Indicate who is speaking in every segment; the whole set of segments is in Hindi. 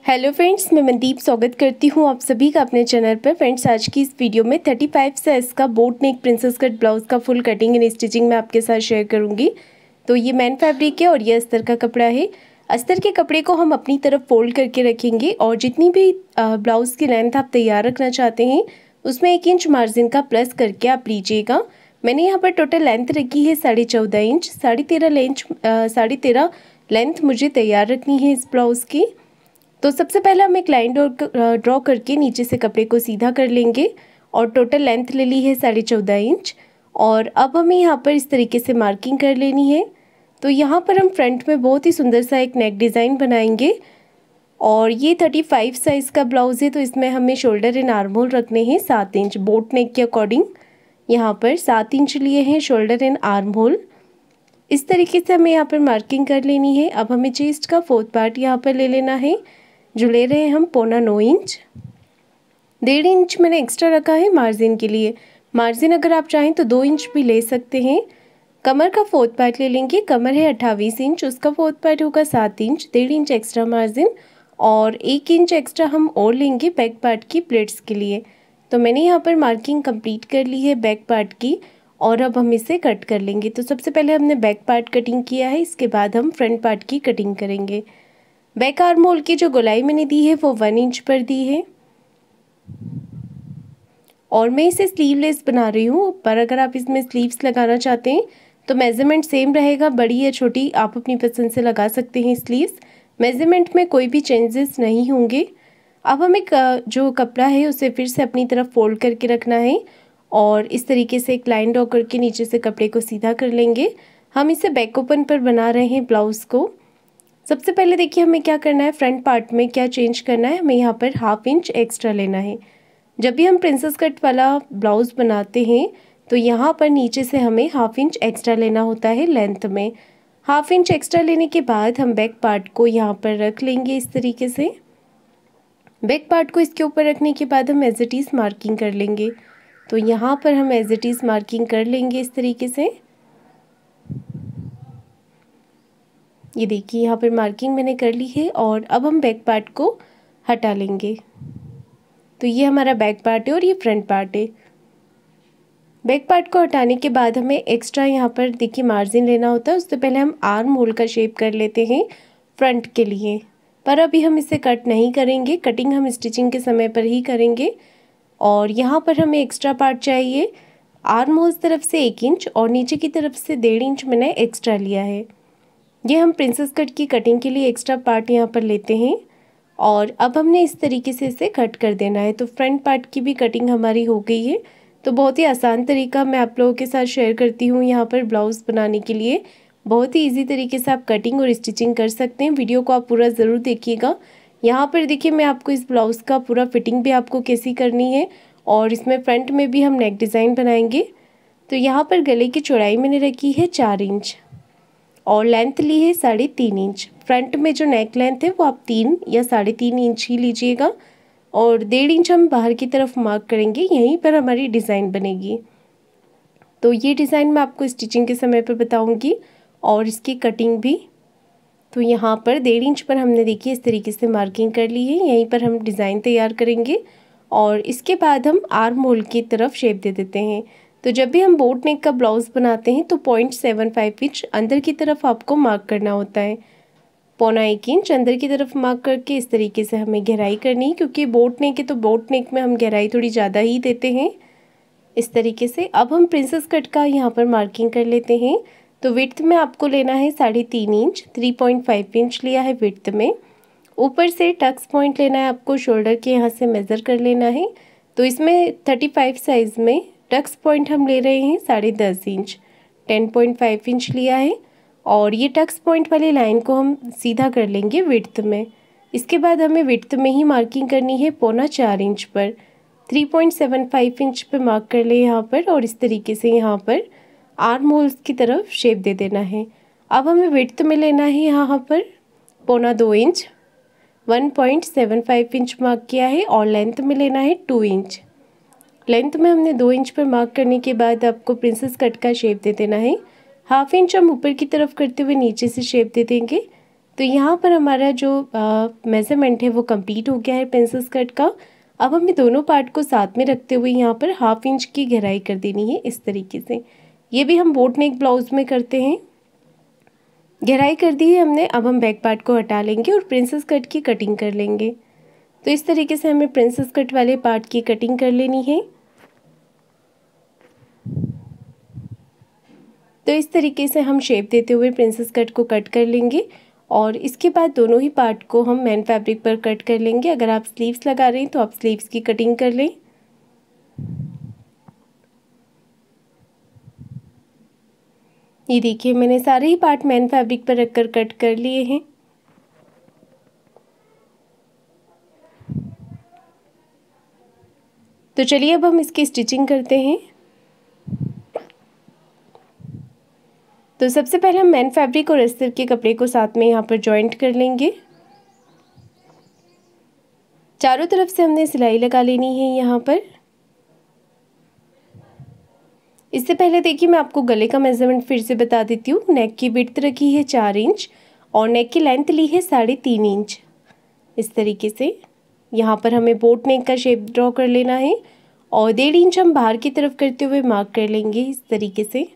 Speaker 1: हेलो फ्रेंड्स, मैं मनदीप स्वागत करती हूँ आप सभी का अपने चैनल पर। फ्रेंड्स, आज की इस वीडियो में 35 साइज़ का बोट नेक प्रिंसेस कट ब्लाउज़ का फुल कटिंग एंड स्टिचिंग मैं आपके साथ शेयर करूँगी। तो ये मैन फैब्रिक है और ये अस्तर का कपड़ा है। अस्तर के कपड़े को हम अपनी तरफ फोल्ड करके रखेंगे और जितनी भी ब्लाउज़ की लेंथ आप तैयार रखना चाहते हैं उसमें 1 इंच मार्जिन का प्लस करके आप लीजिएगा। मैंने यहाँ पर टोटल लेंथ रखी है 14.5 इंच। 13.5 लेंथ मुझे तैयार रखनी है इस ब्लाउज़ की। तो सबसे पहले हम एक लाइन ड्रॉ करके नीचे से कपड़े को सीधा कर लेंगे और टोटल लेंथ ले ली है 14.5 इंच। और अब हमें यहाँ पर इस तरीके से मार्किंग कर लेनी है। तो यहाँ पर हम फ्रंट में बहुत ही सुंदर सा एक नेक डिज़ाइन बनाएंगे और ये 35 साइज़ का ब्लाउज़ है। तो इसमें हमें शोल्डर एंड आर्म होल रखने हैं 7 इंच। बोट नेक के अकॉर्डिंग यहाँ पर 7 इंच लिए हैं शोल्डर एंड आर्म होल। इस तरीके से हमें यहाँ पर मार्किंग कर लेनी है। अब हमें चेस्ट का 4th पार्ट यहाँ पर ले लेना है, जो ले रहे हैं हम 1.25 इंच। 1.5 इंच मैंने एक्स्ट्रा रखा है मार्जिन के लिए। मार्जिन अगर आप चाहें तो 2 इंच भी ले सकते हैं। कमर का 4th पार्ट ले लेंगे। कमर है 28 इंच, उसका 4th पार्ट होगा 7 इंच। 1.5 इंच एक्स्ट्रा मार्जिन और 1 इंच एक्स्ट्रा हम और लेंगे बैक पार्ट की प्लेट्स के लिए। तो मैंने यहाँ पर मार्किंग कंप्लीट कर ली है बैक पार्ट की और अब हम इसे कट कर लेंगे। तो सबसे पहले हमने बैक पार्ट कटिंग किया है, इसके बाद हम फ्रंट पार्ट की कटिंग करेंगे। बैक आर्म होल की जो गोलाई मैंने दी है वो 1 इंच पर दी है और मैं इसे स्लीवलेस बना रही हूँ। पर अगर आप इसमें स्लीव्स लगाना चाहते हैं तो मेज़रमेंट सेम रहेगा, बड़ी या छोटी आप अपनी पसंद से लगा सकते हैं स्लीव्स। मेज़रमेंट में कोई भी चेंजेस नहीं होंगे। अब हमें जो कपड़ा है उसे फिर से अपनी तरफ फोल्ड करके रखना है और इस तरीके से एक लाइन ड्रॉ करके नीचे से कपड़े को सीधा कर लेंगे। हम इसे बैक ओपन पर बना रहे हैं ब्लाउज़ को। सबसे पहले देखिए हमें क्या करना है, फ्रंट पार्ट में क्या चेंज करना है। हमें यहाँ पर 1/2 इंच एक्स्ट्रा लेना है। जब भी हम प्रिंसेस कट वाला ब्लाउज़ बनाते हैं तो यहाँ पर नीचे से हमें 1/2 इंच एक्स्ट्रा लेना होता है लेंथ में। 1/2 इंच एक्स्ट्रा लेने के बाद हम बैक पार्ट को यहाँ पर रख लेंगे इस तरीके से। बैक पार्ट को इसके ऊपर रखने के बाद हम एज इट इज़ मार्किंग कर लेंगे। तो यहाँ पर हम एज इट इज़ मार्किंग कर लेंगे इस तरीके से। ये देखिए यहाँ पर मार्किंग मैंने कर ली है और अब हम बैक पार्ट को हटा लेंगे। तो ये हमारा बैक पार्ट है और ये फ्रंट पार्ट है। बैक पार्ट को हटाने के बाद हमें एक्स्ट्रा यहाँ पर देखिए मार्जिन लेना होता है। उससे पहले हम आर्म होल का शेप कर लेते हैं फ्रंट के लिए, पर अभी हम इसे कट नहीं करेंगे। कटिंग हम स्टिचिंग के समय पर ही करेंगे। और यहाँ पर हमें एक्स्ट्रा पार्ट चाहिए। आर्म होल तरफ से 1 इंच और नीचे की तरफ से 1.5 इंच मैंने एक्स्ट्रा लिया है। ये हम प्रिंसेस कट की कटिंग के लिए एक्स्ट्रा पार्ट यहाँ पर लेते हैं और अब हमने इस तरीके से इसे कट कर देना है। तो फ्रंट पार्ट की भी कटिंग हमारी हो गई है। तो बहुत ही आसान तरीका मैं आप लोगों के साथ शेयर करती हूँ यहाँ पर ब्लाउज़ बनाने के लिए। बहुत ही ईजी तरीके से आप कटिंग और स्टिचिंग कर सकते हैं। वीडियो को आप पूरा ज़रूर देखिएगा। यहाँ पर देखिए मैं आपको इस ब्लाउज़ का पूरा फिटिंग भी आपको कैसी करनी है और इसमें फ्रंट में भी हम नेक डिज़ाइन बनाएंगे। तो यहाँ पर गले की चौड़ाई मैंने रखी है 4 इंच और लेंथ ली है 3.5 इंच। फ्रंट में जो नेक लेंथ है वो आप 3 या 3.5 इंच ही लीजिएगा और 1.5 इंच हम बाहर की तरफ मार्क करेंगे। यहीं पर हमारी डिज़ाइन बनेगी। तो ये डिज़ाइन मैं आपको स्टिचिंग के समय पर बताऊंगी और इसकी कटिंग भी। तो यहाँ पर 1.5 इंच पर हमने देखिए इस तरीके से मार्किंग कर ली है। यहीं पर हम डिज़ाइन तैयार करेंगे और इसके बाद हम आर्म होल की तरफ शेप दे देते हैं। तो जब भी हम बोट नेक का ब्लाउज़ बनाते हैं तो 0.75 इंच अंदर की तरफ आपको मार्क करना होता है। 0.25 इंच अंदर की तरफ मार्क करके इस तरीके से हमें गहराई करनी है, क्योंकि बोट नेक है तो बोट नेक में हम गहराई थोड़ी ज़्यादा ही देते हैं इस तरीके से। अब हम प्रिंसेस कट का यहाँ पर मार्किंग कर लेते हैं। तो विड्थ में आपको लेना है 3.5 इंच। 3.5 इंच लिया है विड्थ में। ऊपर से टक्स पॉइंट लेना है आपको, शोल्डर के यहाँ से मेज़र कर लेना है। तो इसमें 35 साइज़ में टक्स पॉइंट हम ले रहे हैं 10.5 इंच। 10.5 इंच लिया है और ये टक्स पॉइंट वाली लाइन को हम सीधा कर लेंगे विड्थ में। इसके बाद हमें विड्थ में ही मार्किंग करनी है 3.25 इंच पर। 3.75 इंच पर मार्क कर ले यहाँ पर और इस तरीके से यहाँ पर आर्म होल्स की तरफ शेप दे देना है। अब हमें विड्थ में लेना है यहाँ पर 2.25 इंच। 1.75 इंच मार्क किया है और लेंथ में लेना है 2 इंच। लेंथ में हमने 2 इंच पर मार्क करने के बाद आपको प्रिंसेस कट का शेप दे देना है। 1/2 इंच हम ऊपर की तरफ करते हुए नीचे से शेप दे देंगे। तो यहाँ पर हमारा जो मेज़रमेंट है वो कंप्लीट हो गया है प्रिंसेस कट का। अब हमें दोनों पार्ट को साथ में रखते हुए यहाँ पर 1/2 इंच की गहराई कर देनी है इस तरीके से। ये भी हम बोट नेक ब्लाउज में करते हैं। गहराई कर दी है हमने, अब हम बैक पार्ट को हटा लेंगे और प्रिंसेस कट की कटिंग कर लेंगे। तो इस तरीके से हमें प्रिंसेस कट वाले पार्ट की कटिंग कर लेनी है। तो इस तरीके से हम शेप देते हुए प्रिंसेस कट को कट कर लेंगे और इसके बाद दोनों ही पार्ट को हम मेन फैब्रिक पर कट कर लेंगे। अगर आप स्लीव्स लगा रहे हैं तो आप स्लीव्स की कटिंग कर लें। ये देखिए मैंने सारे ही पार्ट मेन फैब्रिक पर रखकर कट कर लिए हैं। तो चलिए अब हम इसकी स्टिचिंग करते हैं। तो सबसे पहले हम मेन फैब्रिक और अस्तर के कपड़े को साथ में यहाँ पर जॉइंट कर लेंगे। चारों तरफ से हमने सिलाई लगा लेनी है यहाँ पर। इससे पहले देखिए मैं आपको गले का मेजरमेंट फिर से बता देती हूँ। नेक की विड्थ रखी है 4 इंच और नेक की लेंथ ली है 3.5 इंच। इस तरीके से यहाँ पर हमें बोट नेक का शेप ड्रॉ कर लेना है और 1.5 इंच हम बाहर की तरफ करते हुए मार्क कर लेंगे। इस तरीके से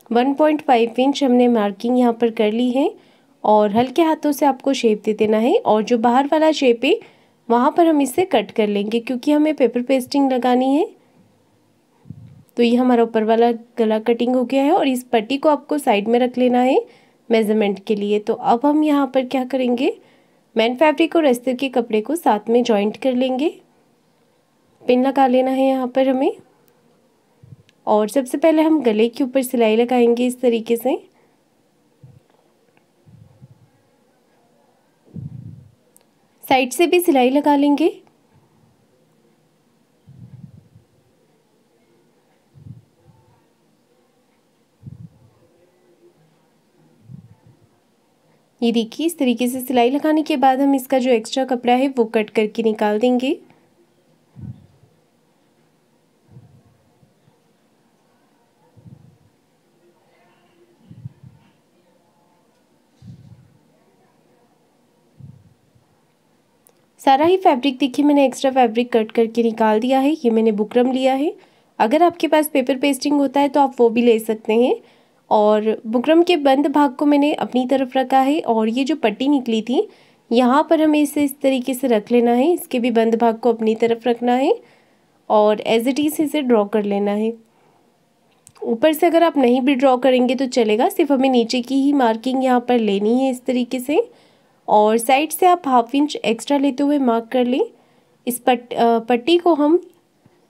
Speaker 1: 1.5 इंच हमने मार्किंग यहाँ पर कर ली है और हल्के हाथों से आपको शेप दे देना है और जो बाहर वाला शेप है वहाँ पर हम इसे कट कर लेंगे क्योंकि हमें पेपर पेस्टिंग लगानी है। तो ये हमारा ऊपर वाला गला कटिंग हो गया है और इस पट्टी को आपको साइड में रख लेना है मेजरमेंट के लिए। तो अब हम यहाँ पर क्या करेंगे, मेन फैब्रिक और अस्तर के कपड़े को साथ में जॉइंट कर लेंगे। पिन लगा लेना है यहाँ पर हमें और सबसे पहले हम गले के ऊपर सिलाई लगाएंगे इस तरीके से। साइड से भी सिलाई लगा लेंगे। ये देखिए इस तरीके से सिलाई लगाने के बाद हम इसका जो एक्स्ट्रा कपड़ा है वो कट करके निकाल देंगे। सारा ही फैब्रिक देखिए मैंने एक्स्ट्रा फैब्रिक कट करके निकाल दिया है। ये मैंने बुकरम लिया है। अगर आपके पास पेपर पेस्टिंग होता है तो आप वो भी ले सकते हैं। और बुकरम के बंद भाग को मैंने अपनी तरफ रखा है और ये जो पट्टी निकली थी यहाँ पर हमें इसे इस तरीके से रख लेना है। इसके भी बंद भाग को अपनी तरफ रखना है और एज इट इज़ इसे ड्रॉ कर लेना है। ऊपर से अगर आप नहीं भी ड्रॉ करेंगे तो चलेगा, सिर्फ हमें नीचे की ही मार्किंग यहाँ पर लेनी है इस तरीके से। और साइड से आप 1/2 इंच एक्स्ट्रा लेते हुए मार्क कर लें। इस पट्टी को हम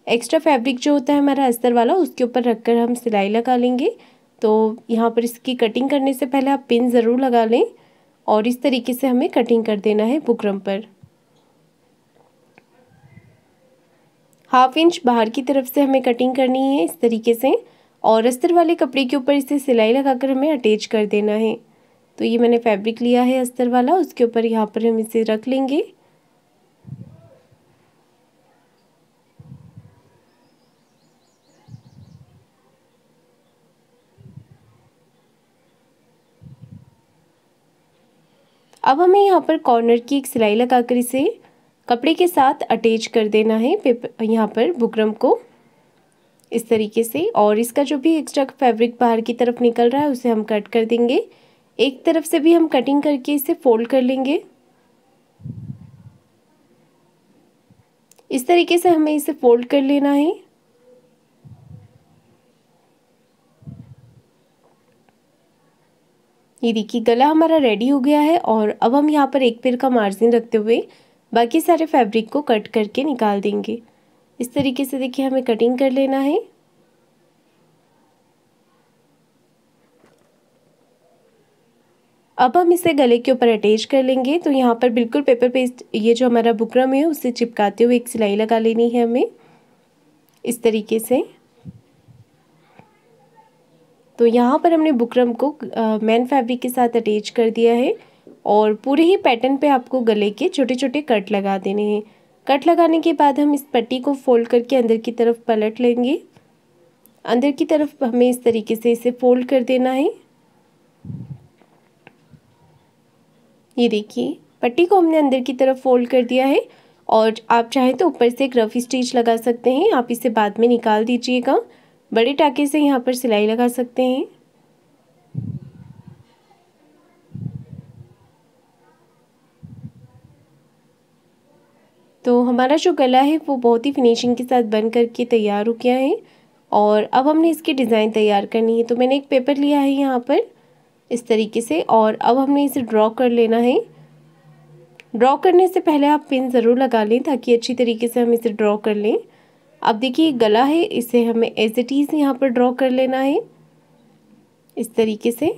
Speaker 1: एक्स्ट्रा फैब्रिक जो होता है हमारा अस्तर वाला उसके ऊपर रखकर हम सिलाई लगा लेंगे। तो यहाँ पर इसकी कटिंग करने से पहले आप पिन ज़रूर लगा लें और इस तरीके से हमें कटिंग कर देना है बुकरम पर। 1/2 इंच बाहर की तरफ से हमें कटिंग करनी है इस तरीके से और अस्तर वाले कपड़े के ऊपर इसे सिलाई लगाकर हमें अटैच कर देना है। तो ये मैंने फैब्रिक लिया है अस्तर वाला, उसके ऊपर यहाँ पर हम इसे रख लेंगे। अब हमें यहाँ पर कॉर्नर की एक सिलाई लगाकर इसे कपड़े के साथ अटैच कर देना है पेपर यहाँ पर बुकरम को इस तरीके से। और इसका जो भी एक्स्ट्रा फैब्रिक बाहर की तरफ निकल रहा है उसे हम कट कर देंगे। एक तरफ से भी हम कटिंग करके इसे फोल्ड कर लेंगे। इस तरीके से हमें इसे फोल्ड कर लेना है। ये देखिए गला हमारा रेडी हो गया है और अब हम यहाँ पर एक पैर का मार्जिन रखते हुए बाकी सारे फैब्रिक को कट करके निकाल देंगे। इस तरीके से देखिए हमें कटिंग कर लेना है। अब हम इसे गले के ऊपर अटैच कर लेंगे। तो यहाँ पर बिल्कुल पेपर पेस्ट ये जो हमारा बुकरम है उसे चिपकाते हुए एक सिलाई लगा लेनी है हमें इस तरीके से। तो यहाँ पर हमने बुकरम को मेन फैब्रिक के साथ अटैच कर दिया है और पूरे ही पैटर्न पे आपको गले के छोटे छोटे कट लगा देने हैं। कट लगाने के बाद हम इस पट्टी को फोल्ड करके अंदर की तरफ पलट लेंगे। अंदर की तरफ हमें इस तरीके से इसे फोल्ड कर देना है। ये देखिए पट्टी को हमने अंदर की तरफ फोल्ड कर दिया है और आप चाहें तो ऊपर से एक रफ स्टिच लगा सकते हैं। आप इसे बाद में निकाल दीजिएगा। बड़े टाके से यहाँ पर सिलाई लगा सकते हैं। तो हमारा जो गला है वो बहुत ही फिनिशिंग के साथ बन करके तैयार हो गया है और अब हमने इसकी डिज़ाइन तैयार करनी है। तो मैंने एक पेपर लिया है यहाँ पर इस तरीके से और अब हमने इसे ड्रॉ कर लेना है। ड्रॉ करने से पहले आप पिन ज़रूर लगा लें ताकि अच्छी तरीके से हम इसे ड्रॉ कर लें। अब देखिए गला है, इसे हमें एज इट इज़ यहाँ पर ड्रॉ कर लेना है इस तरीके से।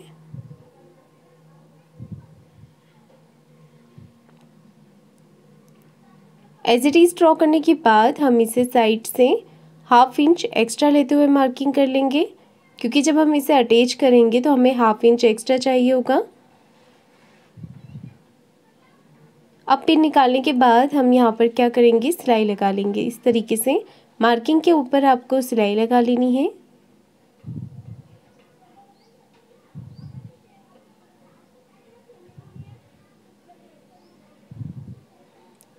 Speaker 1: एज इट इज़ ड्रॉ करने के बाद हम इसे साइड से 1/2 इंच एक्स्ट्रा लेते हुए मार्किंग कर लेंगे, क्योंकि जब हम इसे अटैच करेंगे तो हमें 1/2 इंच एक्स्ट्रा चाहिए होगा। अब पिन निकालने के बाद हम यहाँ पर क्या करेंगे, सिलाई लगा लेंगे इस तरीके से। मार्किंग के ऊपर आपको सिलाई लगा लेनी है।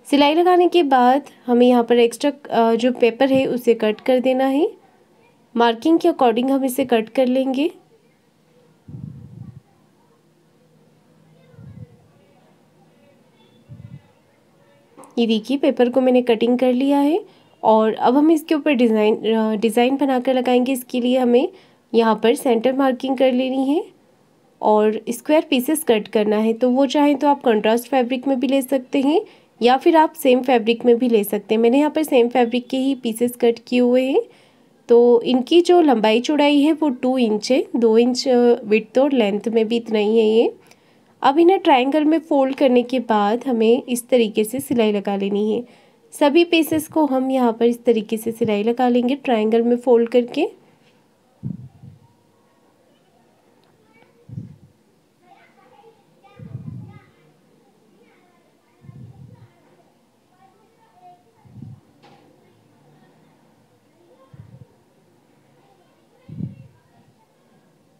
Speaker 1: सिलाई लगाने के बाद हमें यहाँ पर एक्स्ट्रा जो पेपर है उसे कट कर देना है। मार्किंग के अकॉर्डिंग हम इसे कट कर लेंगे। ये देखिए पेपर को मैंने कटिंग कर लिया है और अब हम इसके ऊपर डिज़ाइन बनाकर लगाएंगे। इसके लिए हमें यहाँ पर सेंटर मार्किंग कर लेनी है और स्क्वायर पीसेस कट करना है। तो वो चाहें तो आप कंट्रास्ट फैब्रिक में भी ले सकते हैं या फिर आप सेम फैब्रिक में भी ले सकते हैं। मैंने यहाँ पर सेम फैब्रिक के ही पीसेस कट किए हुए हैं। तो इनकी जो लंबाई चौड़ाई है वो 2 इंच है, 2 इंच विड्थ और लेंथ में भी इतना ही है ये। अब इन्हें ट्रायंगल में फोल्ड करने के बाद हमें इस तरीके से सिलाई लगा लेनी है। सभी पीसेस को हम यहाँ पर इस तरीके से सिलाई लगा लेंगे ट्रायंगल में फोल्ड करके।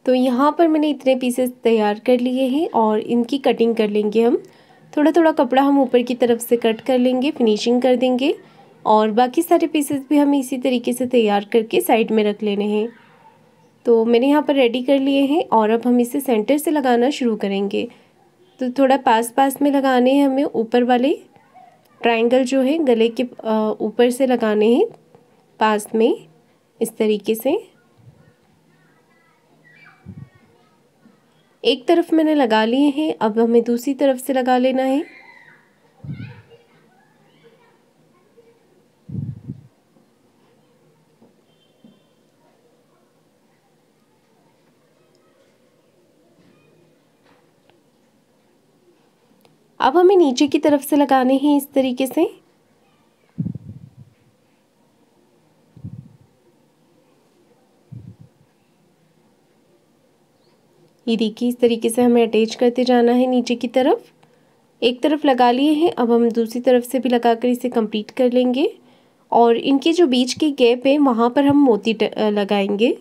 Speaker 1: तो यहाँ पर मैंने इतने पीसेस तैयार कर लिए हैं और इनकी कटिंग कर लेंगे हम। थोड़ा थोड़ा कपड़ा हम ऊपर की तरफ से कट कर लेंगे, फिनिशिंग कर देंगे और बाकी सारे पीसेस भी हमें इसी तरीके से तैयार करके साइड में रख लेने हैं। तो मैंने यहाँ पर रेडी कर लिए हैं और अब हम इसे सेंटर से लगाना शुरू करेंगे। तो थोड़ा पास पास में लगाने हैं हमें, ऊपर वाले ट्रायंगल जो है गले के ऊपर से लगाने हैं पास में इस तरीके से। एक तरफ मैंने लगा लिए हैं, अब हमें दूसरी तरफ से लगा लेना है। अब हमें नीचे की तरफ से लगाने हैं इस तरीके से। ये देखिए इस तरीके से हमें अटैच करते जाना है नीचे की तरफ। एक तरफ लगा लिए हैं, अब हम दूसरी तरफ से भी लगाकर इसे कंप्लीट कर लेंगे और इनके जो बीच की गैप है वहाँ पर हम मोती लगाएंगे।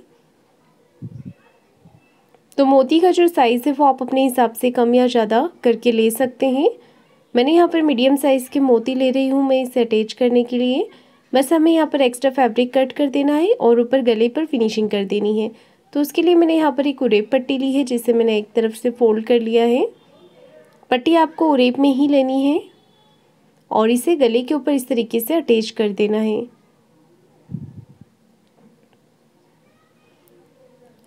Speaker 1: तो मोती का जो साइज़ है वो आप अपने हिसाब से कम या ज़्यादा करके ले सकते हैं। मैंने यहाँ पर मीडियम साइज़ के मोती ले रही हूँ मैं इसे अटैच करने के लिए। बस हमें यहाँ पर एक्स्ट्रा फैब्रिक कट कर देना है और ऊपर गले पर फिनिशिंग कर देनी है। तो उसके लिए मैंने यहाँ पर एक उरेब पट्टी ली है जिसे मैंने एक तरफ से फोल्ड कर लिया है। पट्टी आपको उरेब में ही लेनी है और इसे गले के ऊपर इस तरीके से अटैच कर देना है।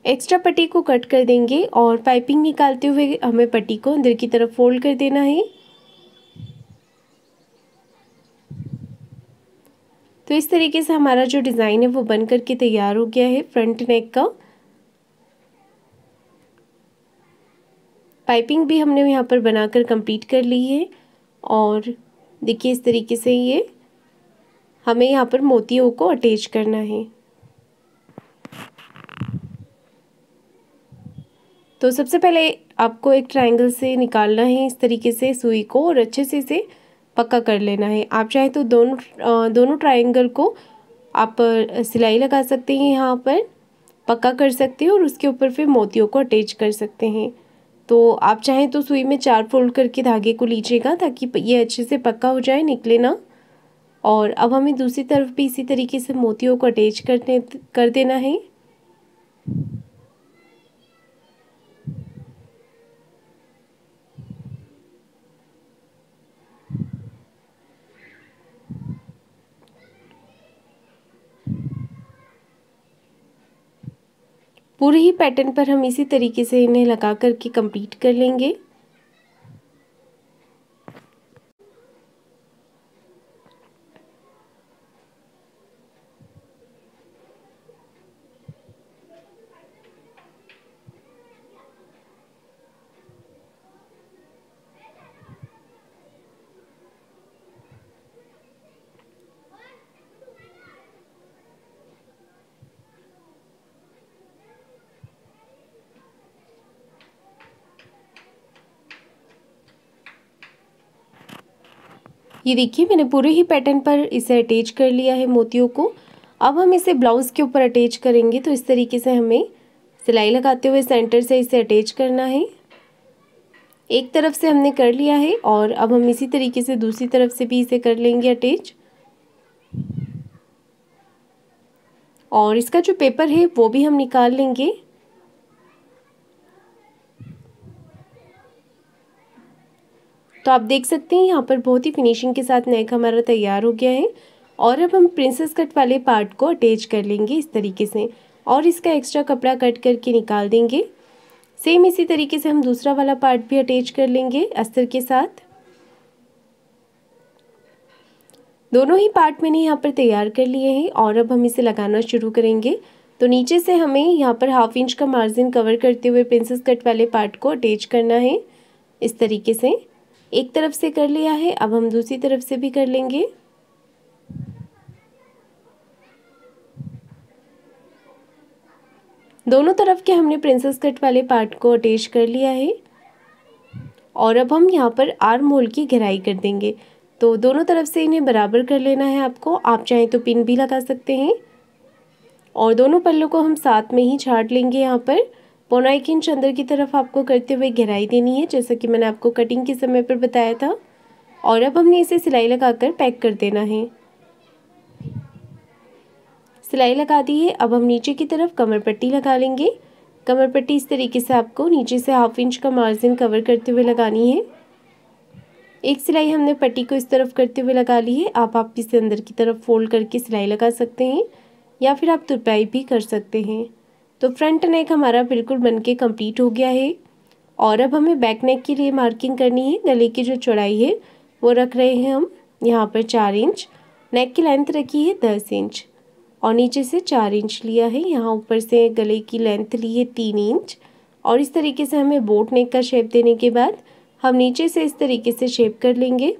Speaker 1: एक्स्ट्रा पट्टी को कट कर देंगे और पाइपिंग निकालते हुए हमें पट्टी को अंदर की तरफ फोल्ड कर देना है। तो इस तरीके से हमारा जो डिज़ाइन है वो बन करके तैयार हो गया है फ्रंट नेक का। पाइपिंग भी हमने यहाँ पर बनाकर कंप्लीट कर ली है और देखिए इस तरीके से ये हमें यहाँ पर मोतियों को अटैच करना है। तो सबसे पहले आपको एक ट्रायंगल से निकालना है इस तरीके से सुई को और अच्छे से इसे पक्का कर लेना है। आप चाहे तो दोनों ट्रायंगल को आप सिलाई लगा सकते हैं, यहाँ पर पक्का कर सकते हैं और उसके ऊपर फिर मोतियों को अटैच कर सकते हैं। तो आप चाहें तो सुई में 4 फोल्ड करके धागे को लीजिएगा ताकि ये अच्छे से पक्का हो जाए, निकले ना। और अब हमें दूसरी तरफ भी इसी तरीके से मोतियों को अटैच कर देना है। पूरे ही पैटर्न पर हम इसी तरीके से इन्हें लगा करके कंप्लीट कर लेंगे। ये देखिए मैंने पूरे ही पैटर्न पर इसे अटैच कर लिया है मोतियों को। अब हम इसे ब्लाउज़ के ऊपर अटैच करेंगे, तो इस तरीके से हमें सिलाई लगाते हुए सेंटर से इसे अटैच करना है। एक तरफ से हमने कर लिया है और अब हम इसी तरीके से दूसरी तरफ से भी इसे कर लेंगे अटैच। और इसका जो पेपर है वो भी हम निकाल लेंगे। तो आप देख सकते हैं यहाँ पर बहुत ही फिनिशिंग के साथ नेक हमारा तैयार हो गया है। और अब हम प्रिंसेस कट वाले पार्ट को अटैच कर लेंगे इस तरीके से, और इसका एक्स्ट्रा कपड़ा कट करके निकाल देंगे। सेम इसी तरीके से हम दूसरा वाला पार्ट भी अटैच कर लेंगे अस्तर के साथ। दोनों ही पार्ट मैंने यहाँ पर तैयार कर लिए हैं और अब हम इसे लगाना शुरू करेंगे। तो नीचे से हमें यहाँ पर 1/2 इंच का मार्जिन कवर करते हुए प्रिंसेस कट वाले पार्ट को अटैच करना है इस तरीके से। एक तरफ से कर लिया है, अब हम दूसरी तरफ से भी कर लेंगे। दोनों तरफ के हमने प्रिंसेस कट वाले पार्ट को अटैच कर लिया है और अब हम यहाँ पर आर्म होल की घेराई कर देंगे। तो दोनों तरफ से इन्हें बराबर कर लेना है आपको। आप चाहें तो पिन भी लगा सकते हैं। और दोनों पल्लों को हम साथ में ही छाट लेंगे। यहाँ पर 1.25 इंच अंदर की तरफ आपको करते हुए घेराई देनी है, जैसा कि मैंने आपको कटिंग के समय पर बताया था। और अब हमने इसे सिलाई लगाकर पैक कर देना है। सिलाई लगा दी है, अब हम नीचे की तरफ कमर पट्टी लगा लेंगे। कमर पट्टी इस तरीके से आपको नीचे से 1/2 इंच का मार्जिन कवर करते हुए लगानी है। एक सिलाई हमने पट्टी को इस तरफ करते हुए लगा ली है। आप इसे अंदर की तरफ फोल्ड करके सिलाई लगा सकते हैं या फिर आप तुरपाई भी कर सकते हैं। तो फ्रंट नेक हमारा बिल्कुल बनके कंप्लीट हो गया है। और अब हमें बैक नेक के लिए मार्किंग करनी है। गले की जो चौड़ाई है वो रख रहे हैं हम यहाँ पर 4 इंच। नेक की लेंथ रखी है 10 इंच और नीचे से 4 इंच लिया है। यहाँ ऊपर से गले की लेंथ ली है 3 इंच। और इस तरीके से हमें बोट नेक का शेप देने के बाद हम नीचे से इस तरीके से शेप कर लेंगे।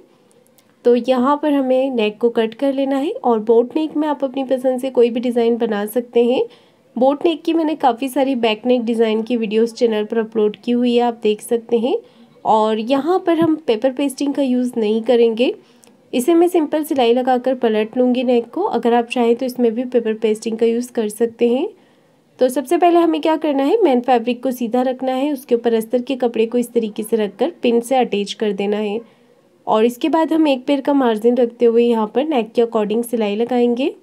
Speaker 1: तो यहाँ पर हमें नेक को कट कर लेना है। और बोट नेक में आप अपनी पसंद से कोई भी डिज़ाइन बना सकते हैं। बोट नेक की मैंने काफ़ी सारी बैक नेक डिज़ाइन की वीडियोस चैनल पर अपलोड की हुई है, आप देख सकते हैं। और यहाँ पर हम पेपर पेस्टिंग का यूज़ नहीं करेंगे। इसे मैं सिंपल सिलाई लगाकर पलट लूँगी नेक को। अगर आप चाहें तो इसमें भी पेपर पेस्टिंग का यूज़ कर सकते हैं। तो सबसे पहले हमें क्या करना है, मेन फैब्रिक को सीधा रखना है, उसके ऊपर अस्तर के कपड़े को इस तरीके से रखकर पिन से अटैच कर देना है। और इसके बाद हम एक पैर का मार्जिन रखते हुए यहाँ पर नेक के अकॉर्डिंग सिलाई लगाएंगे।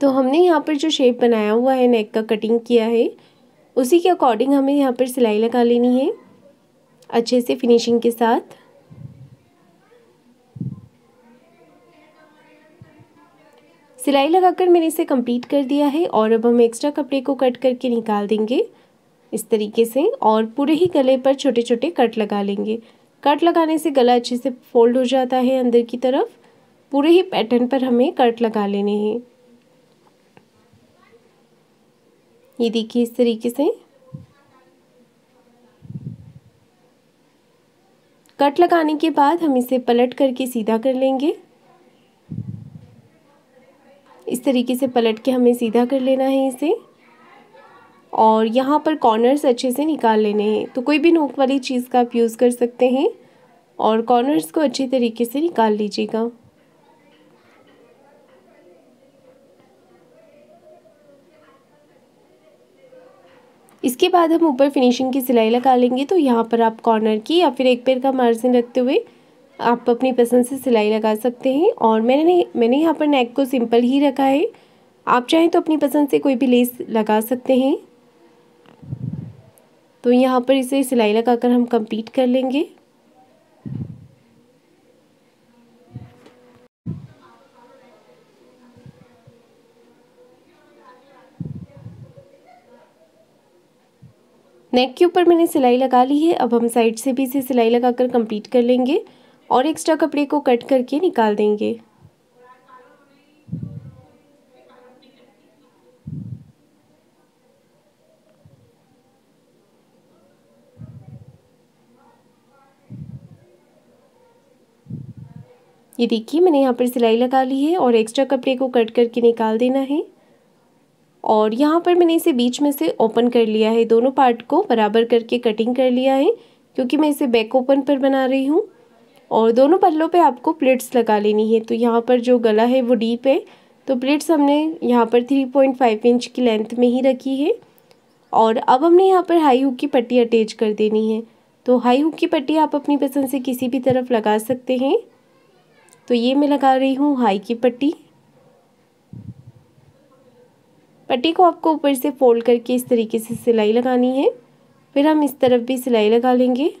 Speaker 1: तो हमने यहाँ पर जो शेप बनाया हुआ है, नेक का कटिंग किया है, उसी के अकॉर्डिंग हमें यहाँ पर सिलाई लगा लेनी है अच्छे से फिनिशिंग के साथ। सिलाई लगाकर मैंने इसे कंप्लीट कर दिया है और अब हम एक्स्ट्रा कपड़े को कट करके निकाल देंगे इस तरीके से। और पूरे ही गले पर छोटे छोटे कट लगा लेंगे। कट लगाने से गला अच्छे से फोल्ड हो जाता है अंदर की तरफ। पूरे ही पैटर्न पर हमें कट लगा लेने हैं। ये देखिए इस तरीके से कट लगाने के बाद हम इसे पलट करके सीधा कर लेंगे। इस तरीके से पलट के हमें सीधा कर लेना है इसे। और यहाँ पर कॉर्नर्स अच्छे से निकाल लेने हैं। तो कोई भी नोक वाली चीज़ का आप यूज़ कर सकते हैं और कॉर्नर्स को अच्छे तरीके से निकाल लीजिएगा। इसके बाद हम ऊपर फिनिशिंग की सिलाई लगा लेंगे। तो यहाँ पर आप कॉर्नर की या फिर एक पैर का मार्जिन रखते हुए आप अपनी पसंद से सिलाई लगा सकते हैं। और मैंने यहाँ पर नेक को सिंपल ही रखा है। आप चाहें तो अपनी पसंद से कोई भी लेस लगा सकते हैं। तो यहाँ पर इसे सिलाई लगाकर हम कंप्लीट कर लेंगे। नेक के ऊपर मैंने सिलाई लगा ली है। अब हम साइड से भी इसे सिलाई लगाकर कंप्लीट कर लेंगे और एक्स्ट्रा कपड़े को कट करके निकाल देंगे। ये देखिए मैंने यहाँ पर सिलाई लगा ली है और एक्स्ट्रा कपड़े को कट करके निकाल देना है। और यहाँ पर मैंने इसे बीच में से ओपन कर लिया है, दोनों पार्ट को बराबर करके कटिंग कर लिया है, क्योंकि मैं इसे बैक ओपन पर बना रही हूँ। और दोनों पल्लों पे आपको प्लिट्स लगा लेनी है। तो यहाँ पर जो गला है वो डीप है, तो प्लिट्स हमने यहाँ पर 3.5 इंच की लेंथ में ही रखी है। और अब हमने यहाँ पर हाई हुक की पट्टी अटैच कर देनी है। तो हाई हुक की पट्टी आप अपनी पसंद से किसी भी तरफ लगा सकते हैं। तो ये मैं लगा रही हूँ हाई की पट्टी। पट्टी को आपको ऊपर से फोल्ड करके इस तरीके से सिलाई लगानी है। फिर हम इस तरफ भी सिलाई लगा लेंगे।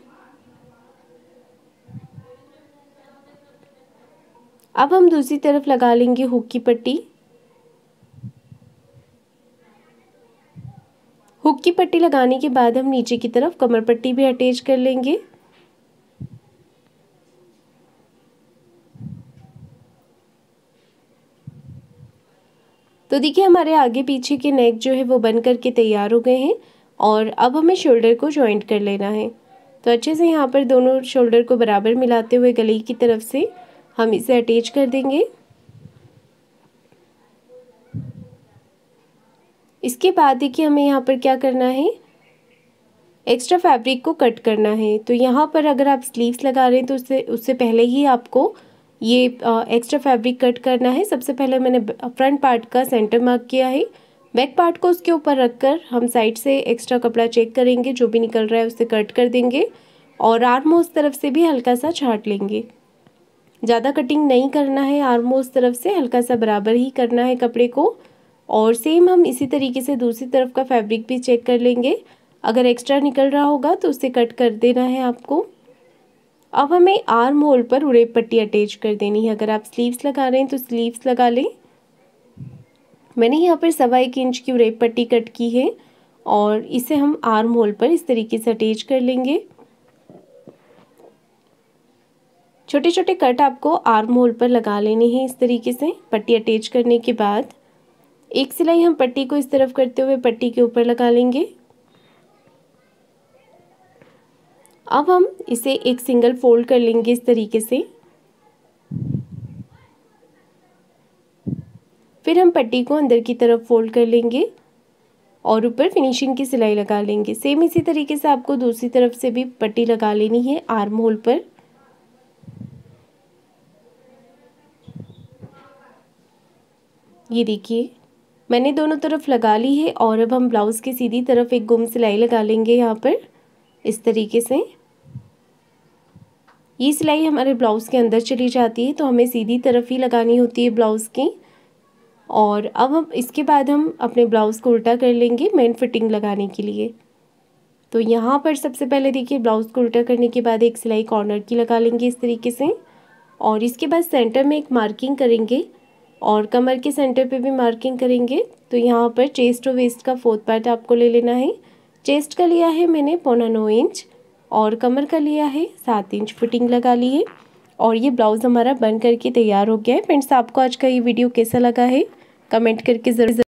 Speaker 1: अब हम दूसरी तरफ लगा लेंगे हुक की पट्टी। हुक की पट्टी लगाने के बाद हम नीचे की तरफ कमर पट्टी भी अटैच कर लेंगे। तो देखिए हमारे आगे पीछे के नेक जो है वो बन करके तैयार हो गए हैं। और अब हमें शोल्डर को जॉइंट कर लेना है। तो अच्छे से यहाँ पर दोनों शोल्डर को बराबर मिलाते हुए गले की तरफ से हम इसे अटैच कर देंगे। इसके बाद देखिए हमें यहाँ पर क्या करना है, एक्स्ट्रा फैब्रिक को कट करना है। तो यहाँ पर अगर आप स्लीव्स लगा रहे हैं तो उससे पहले ही आपको ये एक्स्ट्रा फैब्रिक कट करना है। सबसे पहले मैंने फ्रंट पार्ट का सेंटर मार्क किया है। बैक पार्ट को उसके ऊपर रखकर हम साइड से एक्स्ट्रा कपड़ा चेक करेंगे, जो भी निकल रहा है उसे कट कर देंगे। और आर्म होल तरफ से भी हल्का सा छांट लेंगे। ज़्यादा कटिंग नहीं करना है, आर्म होल तरफ से हल्का सा बराबर ही करना है कपड़े को। और सेम हम इसी तरीके से दूसरी तरफ का फैब्रिक भी चेक कर लेंगे। अगर एक्स्ट्रा निकल रहा होगा तो उसे कट कर देना है आपको। अब हमें आर्म होल पर उड़ेप पट्टी अटैच कर देनी है। अगर आप स्लीव्स लगा रहे हैं तो स्लीव्स लगा लें। मैंने यहाँ पर 1.25 इंच की उड़ेप पट्टी कट की है और इसे हम आर्म होल पर इस तरीके से अटैच कर लेंगे। छोटे छोटे कट आपको आर्म होल पर लगा लेने हैं इस तरीके से। पट्टी अटैच करने के बाद एक सिलाई हम पट्टी को इस तरफ करते हुए पट्टी के ऊपर लगा लेंगे। अब हम इसे एक सिंगल फोल्ड कर लेंगे इस तरीके से। फिर हम पट्टी को अंदर की तरफ फोल्ड कर लेंगे और ऊपर फिनिशिंग की सिलाई लगा लेंगे। सेम इसी तरीके से आपको दूसरी तरफ से भी पट्टी लगा लेनी है आर्म होल पर। ये देखिए मैंने दोनों तरफ लगा ली है और अब हम ब्लाउज़ की सीधी तरफ एक गुम सिलाई लगा लेंगे यहाँ पर इस तरीके से। ये सिलाई हमारे ब्लाउज़ के अंदर चली जाती है, तो हमें सीधी तरफ ही लगानी होती है ब्लाउज़ की। और अब हम इसके बाद हम अपने ब्लाउज़ को उल्टा कर लेंगे मेन फिटिंग लगाने के लिए। तो यहाँ पर सबसे पहले देखिए ब्लाउज़ को उल्टा करने के बाद एक सिलाई कॉर्नर की लगा लेंगे इस तरीके से। और इसके बाद सेंटर में एक मार्किंग करेंगे और कमर के सेंटर पे भी मार्किंग करेंगे। तो यहाँ पर चेस्ट और वेस्ट का 4th पार्ट आपको ले लेना है। चेस्ट का लिया है मैंने 9.25 इंच और कमर का लिया है 7 इंच फिटिंग लगा ली है। और ये ब्लाउज़ हमारा बन करके तैयार हो गया है। फ्रेंड्स आपको आज का ये वीडियो कैसा लगा है कमेंट करके ज़रूर